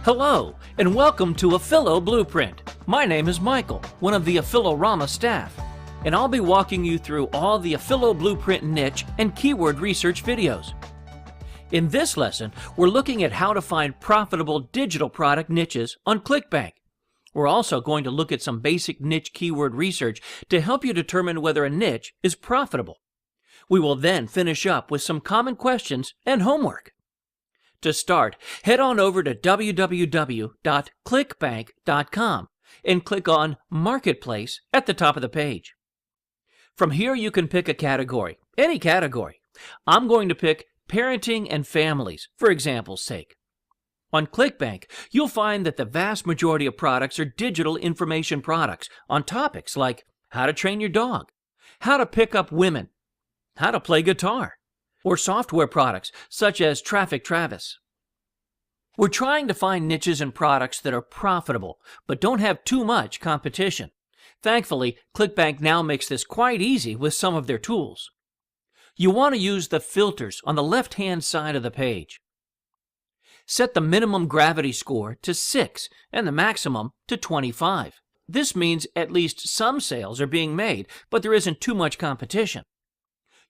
Hello, and welcome to Afilo Blueprint. My name is Michael, one of the Afilorama staff, and I'll be walking you through all the Afilo Blueprint niche and keyword research videos. In this lesson, we're looking at how to find profitable digital product niches on ClickBank. We're also going to look at some basic niche keyword research to help you determine whether a niche is profitable. We will then finish up with some common questions and homework. To start, head on over to www.clickbank.com and click on Marketplace at the top of the page. From here you can pick a category, any category. I'm going to pick parenting and families, for example's sake. On ClickBank, you'll find that the vast majority of products are digital information products on topics like how to train your dog, how to pick up women, how to play guitar, or software products such as Traffic Travis. We're trying to find niches and products that are profitable but don't have too much competition. Thankfully, ClickBank now makes this quite easy with some of their tools. You want to use the filters on the left-hand side of the page. Set the minimum gravity score to 6 and the maximum to 25. This means at least some sales are being made, but there isn't too much competition.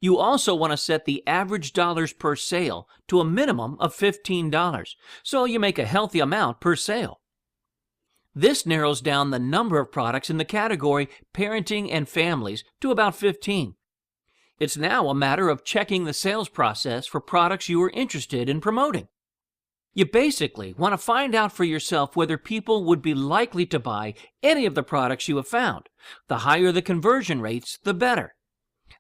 You also want to set the average dollars per sale to a minimum of $15, so you make a healthy amount per sale. This narrows down the number of products in the category Parenting and Families to about 15. It's now a matter of checking the sales process for products you are interested in promoting. You basically want to find out for yourself whether people would be likely to buy any of the products you have found. The higher the conversion rates, the better.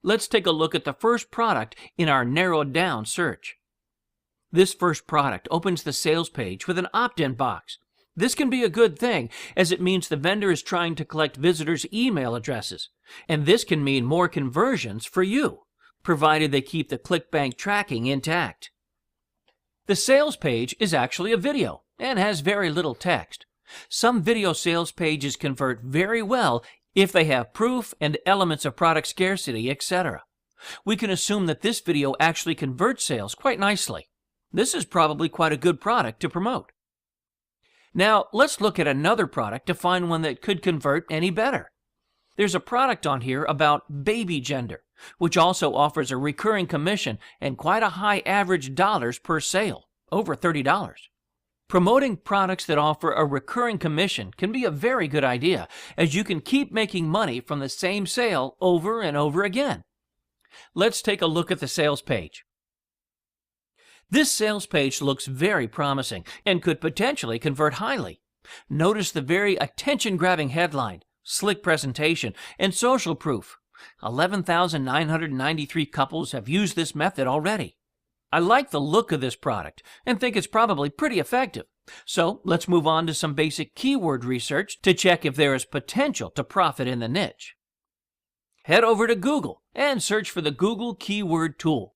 Let's take a look at the first product in our narrowed down search. This first product opens the sales page with an opt-in box. This can be a good thing, as it means the vendor is trying to collect visitors' email addresses, and this can mean more conversions for you, provided they keep the ClickBank tracking intact. The sales page is actually a video and has very little text. Some video sales pages convert very well if they have proof and elements of product scarcity, etc. We can assume that this video actually converts sales quite nicely. This is probably quite a good product to promote. Now, let's look at another product to find one that could convert any better. There's a product on here about baby gender, which also offers a recurring commission and quite a high average dollars per sale, over $30. Promoting products that offer a recurring commission can be a very good idea, as you can keep making money from the same sale over and over again. Let's take a look at the sales page. This sales page looks very promising and could potentially convert highly. Notice the very attention-grabbing headline, slick presentation, and social proof. 11,993 couples have used this method already. I like the look of this product and think it's probably pretty effective. So let's move on to some basic keyword research to check if there is potential to profit in the niche. Head over to Google and search for the Google Keyword Tool.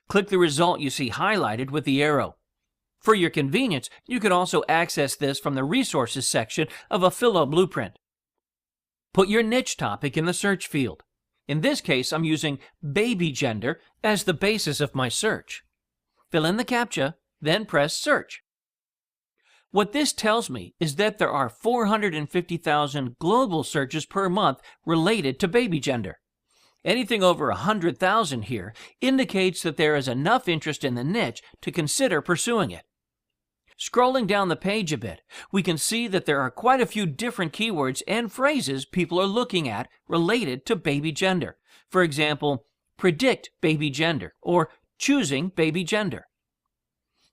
Click the result you see highlighted with the arrow. For your convenience, you can also access this from the Resources section of Afilo Blueprint. Put your niche topic in the search field. In this case, I'm using baby gender as the basis of my search. Fill in the CAPTCHA, then press Search. What this tells me is that there are 450,000 global searches per month related to baby gender. Anything over 100,000 here indicates that there is enough interest in the niche to consider pursuing it. Scrolling down the page a bit, we can see that there are quite a few different keywords and phrases people are looking at related to baby gender. For example, predict baby gender or choosing baby gender.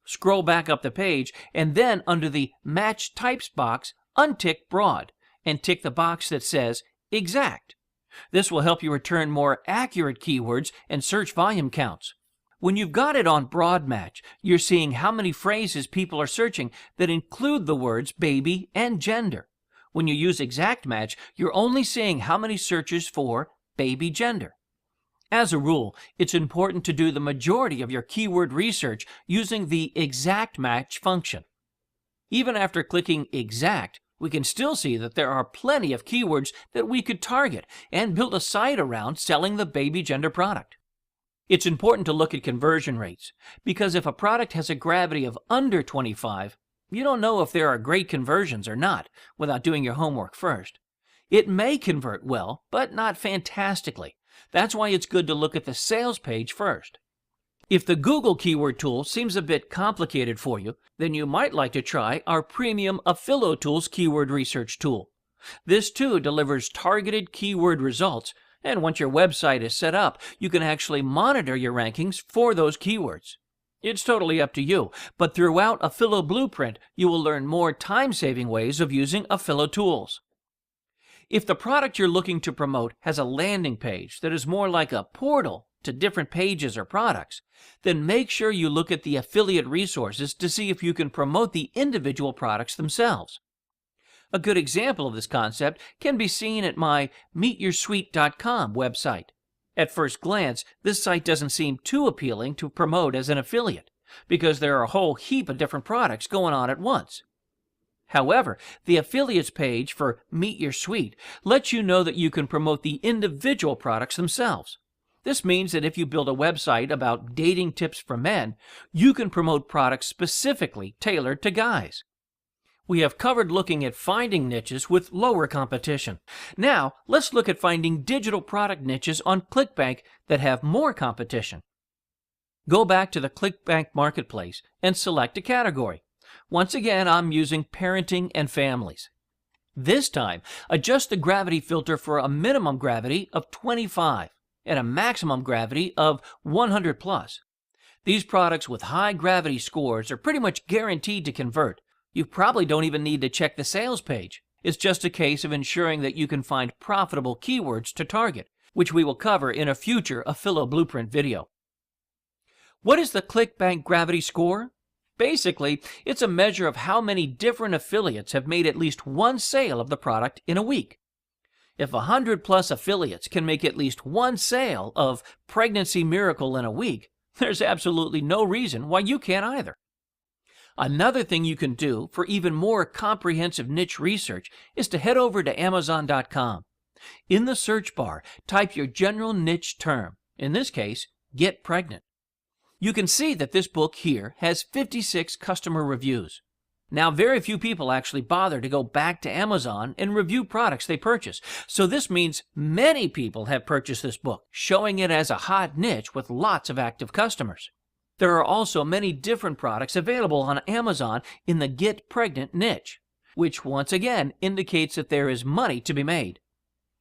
Scroll back up the page and then under the Match Types box, untick Broad and tick the box that says Exact. This will help you return more accurate keywords and search volume counts. When you've got it on Broad Match, you're seeing how many phrases people are searching that include the words baby and gender. When you use Exact Match, you're only seeing how many searches for baby gender. As a rule, it's important to do the majority of your keyword research using the Exact Match function. Even after clicking Exact, we can still see that there are plenty of keywords that we could target and build a site around selling the baby gender product. It's important to look at conversion rates, because if a product has a gravity of under 25, You don't know if there are great conversions or not without doing your homework first. It may convert well, but not fantastically. That's why it's good to look at the sales page first. If the Google keyword tool seems a bit complicated for you, then you might like to try our premium AffiliTools keyword research tool. This too delivers targeted keyword results, and once your website is set up, you can actually monitor your rankings for those keywords. It's totally up to you, but throughout Affilo Blueprint, you will learn more time-saving ways of using AffiliTools. If the product you're looking to promote has a landing page that is more like a portal to different pages or products, then make sure you look at the affiliate resources to see if you can promote the individual products themselves. A good example of this concept can be seen at my meetyoursuite.com website. At first glance, this site doesn't seem too appealing to promote as an affiliate, because there are a whole heap of different products going on at once. However, the affiliates page for Meet Your Suite lets you know that you can promote the individual products themselves. This means that if you build a website about dating tips for men, you can promote products specifically tailored to guys. We have covered looking at finding niches with lower competition. Now, let's look at finding digital product niches on ClickBank that have more competition. Go back to the ClickBank Marketplace and select a category. Once again, I'm using parenting and families. This time, adjust the gravity filter for a minimum gravity of 25 and a maximum gravity of 100 plus. These products with high gravity scores are pretty much guaranteed to convert. You probably don't even need to check the sales page. It's just a case of ensuring that you can find profitable keywords to target, which we will cover in a future Affilo Blueprint video. What is the ClickBank gravity score? Basically, it's a measure of how many different affiliates have made at least one sale of the product in a week. If 100 plus affiliates can make at least one sale of Pregnancy Miracle in a week, there's absolutely no reason why you can't either. Another thing you can do for even more comprehensive niche research is to head over to Amazon.com. In the search bar, type your general niche term, in this case, get pregnant. You can see that this book here has 56 customer reviews. Now, very few people actually bother to go back to Amazon and review products they purchase, so this means many people have purchased this book, showing it as a hot niche with lots of active customers. There are also many different products available on Amazon in the Get Pregnant niche, which once again indicates that there is money to be made.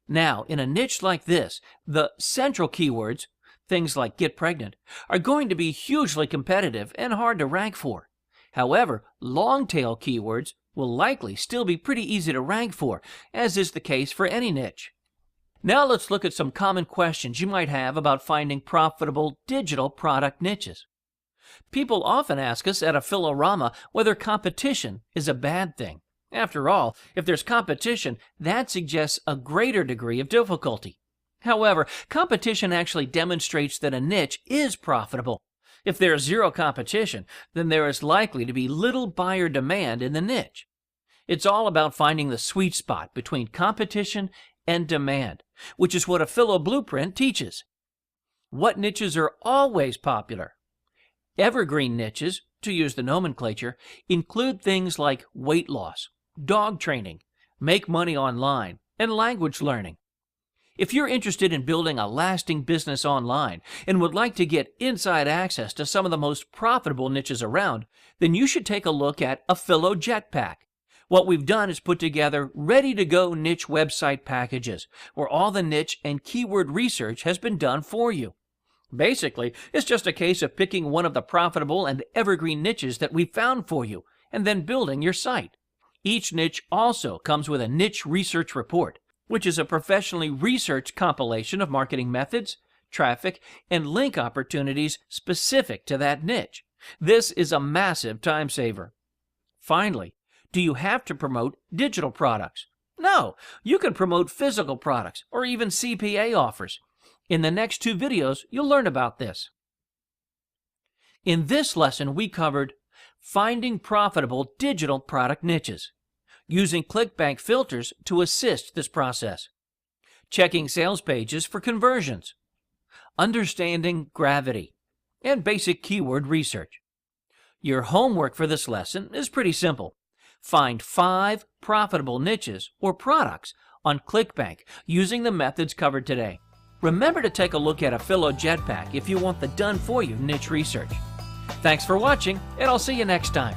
Now, in a niche like this, the central keywords, things like get pregnant, are going to be hugely competitive and hard to rank for. However, long-tail keywords will likely still be pretty easy to rank for, as is the case for any niche. Now let's look at some common questions you might have about finding profitable digital product niches. People often ask us at Affilorama whether competition is a bad thing. After all, if there's competition, that suggests a greater degree of difficulty. However, competition actually demonstrates that a niche is profitable. If there is zero competition, then there is likely to be little buyer demand in the niche. It's all about finding the sweet spot between competition and demand, which is what Affilo Blueprint teaches. What niches are always popular? Evergreen niches, to use the nomenclature, include things like weight loss, dog training, make money online, and language learning. If you're interested in building a lasting business online and would like to get inside access to some of the most profitable niches around, then you should take a look at Affilo Jetpack. What we've done is put together ready-to-go niche website packages where all the niche and keyword research has been done for you. Basically, it's just a case of picking one of the profitable and evergreen niches that we've found for you and then building your site. Each niche also comes with a niche research report, which is a professionally researched compilation of marketing methods, traffic, and link opportunities specific to that niche. This is a massive time saver. Finally, do you have to promote digital products? No, you can promote physical products or even CPA offers. In the next two videos, you'll learn about this. In this lesson, we covered finding profitable digital product niches, using ClickBank filters to assist this process, checking sales pages for conversions, understanding gravity, and basic keyword research. Your homework for this lesson is pretty simple. Find 5 profitable niches or products on ClickBank using the methods covered today. Remember to take a look at a Philo Jetpack if you want the done-for-you niche research. Thanks for watching, and I'll see you next time.